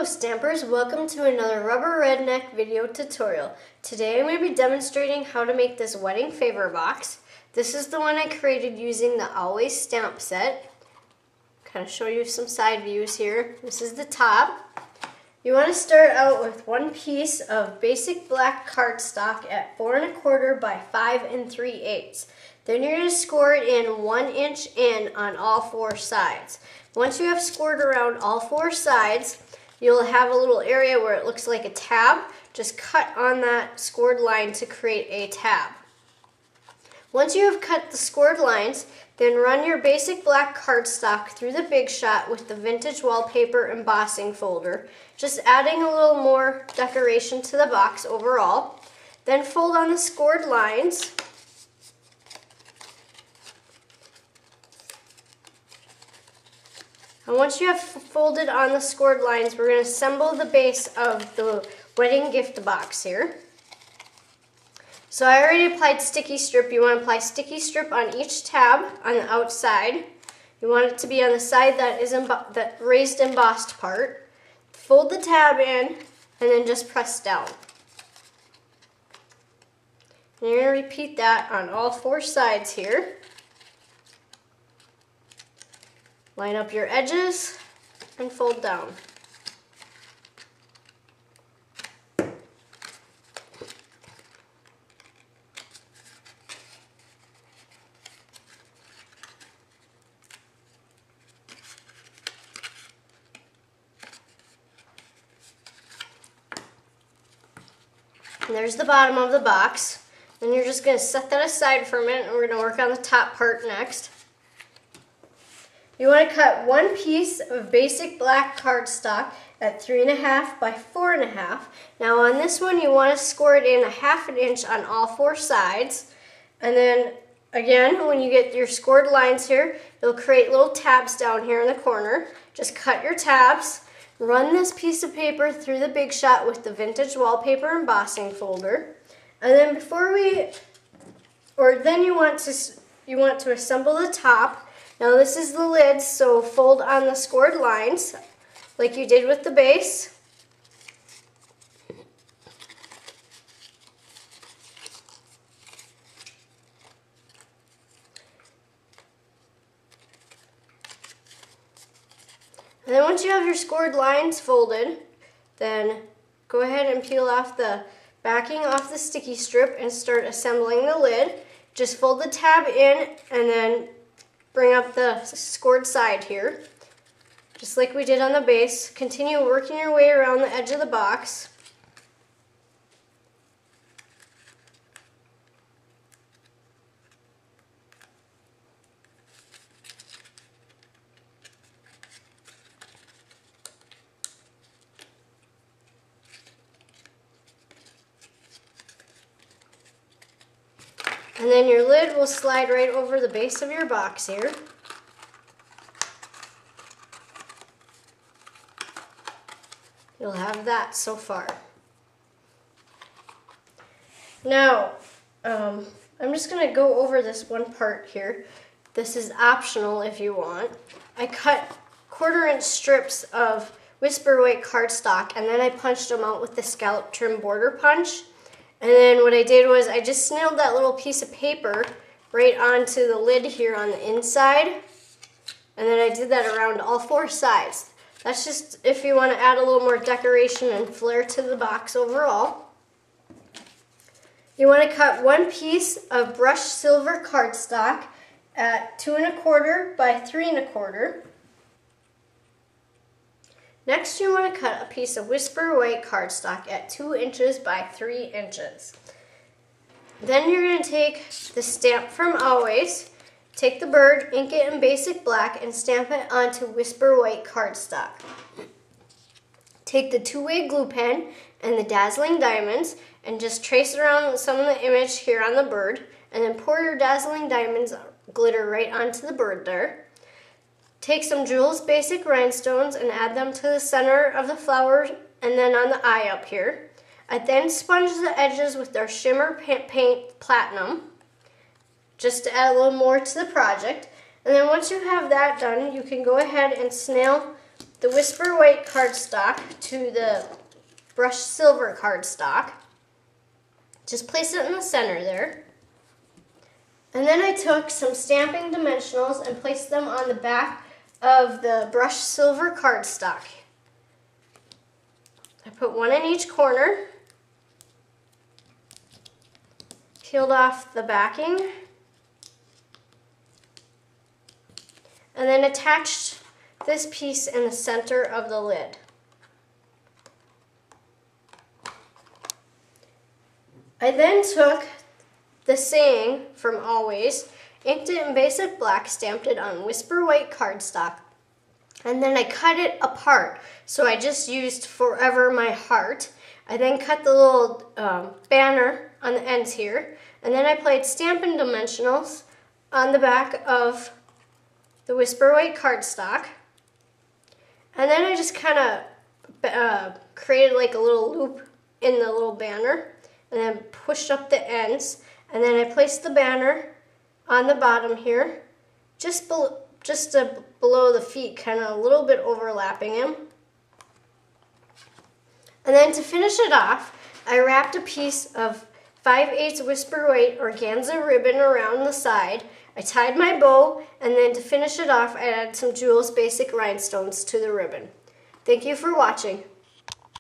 Hello Stampers, welcome to another rubber redneck video tutorial. Today I'm going to be demonstrating how to make this wedding favor box. This is the one I created using the Always stamp set. Kind of show you some side views here. This is the top. You want to start out with one piece of basic black cardstock at 4 1/4 by 5 3/8. Then you're going to score it in 1 inch in on all 4 sides. Once you have scored around all 4 sides, you'll have a little area where it looks like a tab. Just cut on that scored line to create a tab. Once you have cut the scored lines, then run your basic black cardstock through the Big Shot with the vintage wallpaper embossing folder, just adding a little more decoration to the box overall. Then fold on the scored lines. And once you have folded on the scored lines, we're going to assemble the base of the wedding gift box here. So I already applied sticky strip. You want to apply sticky strip on each tab on the outside. You want it to be on the side that is that raised embossed part. Fold the tab in and then just press down. And you're going to repeat that on all 4 sides here. Line up your edges and fold down. And there's the bottom of the box. Then you're just going to set that aside for a minute and we're going to work on the top part next. You want to cut one piece of basic black cardstock at 3 1/2 by 4 1/2. Now on this one you want to score it in 1/2 inch on all 4 sides. And then again, when you get your scored lines here, you'll create little tabs down here in the corner. Just cut your tabs. Run this piece of paper through the Big Shot with the vintage wallpaper embossing folder. And then you want to assemble the top. Now this is the lid, so fold on the scored lines like you did with the base. And then once you have your scored lines folded, then go ahead and peel off the backing off the sticky strip and start assembling the lid. Just fold the tab in and then bring up the scored side here, just like we did on the base. Continue working your way around the edge of the box. And then your lid will slide right over the base of your box here. You'll have that so far. Now, I'm just going to go over this one part here. This is optional if you want. I cut 1/4 inch strips of Whisper White cardstock and then I punched them out with the scallop trim border punch. And then what I did was I just nailed that little piece of paper right onto the lid here on the inside. And then I did that around all 4 sides. That's just if you want to add a little more decoration and flair to the box overall. You want to cut one piece of brushed silver cardstock at 2 1/4 by 3 1/4. Next, you want to cut a piece of Whisper White cardstock at 2 inches by 3 inches. Then you're going to take the stamp from Always, take the bird, ink it in basic black, and stamp it onto Whisper White cardstock. Take the 2-way glue pen and the dazzling diamonds and just trace around some of the image here on the bird, and then pour your dazzling diamonds glitter right onto the bird there. Take some Jewel's Basic Rhinestones and add them to the center of the flower and then on the eye up here. I then sponge the edges with our Shimmer Paint Platinum, just to add a little more to the project. And then once you have that done, you can go ahead and snail the Whisper White cardstock to the brushed silver cardstock. Just place it in the center there. And then I took some Stampin dimensionals and placed them on the back of the brushed silver cardstock. I put one in each corner, peeled off the backing, and then attached this piece in the center of the lid. I then took the saying from Always, inked it in basic black, stamped it on Whisper White cardstock, and then I cut it apart. So I just used Forever My Heart. I then cut the little banner on the ends here, and then I played Stampin dimensionals on the back of the Whisper White cardstock. And then I just kind of created like a little loop in the little banner, and then pushed up the ends. And then I placed the banner on the bottom here, just below the feet, kind of a little bit overlapping him. And then to finish it off, I wrapped a piece of 5/8 Whisper White organza ribbon around the side. I tied my bow, and then to finish it off, I added some Jewel's Basic Rhinestones to the ribbon. Thank you for watching.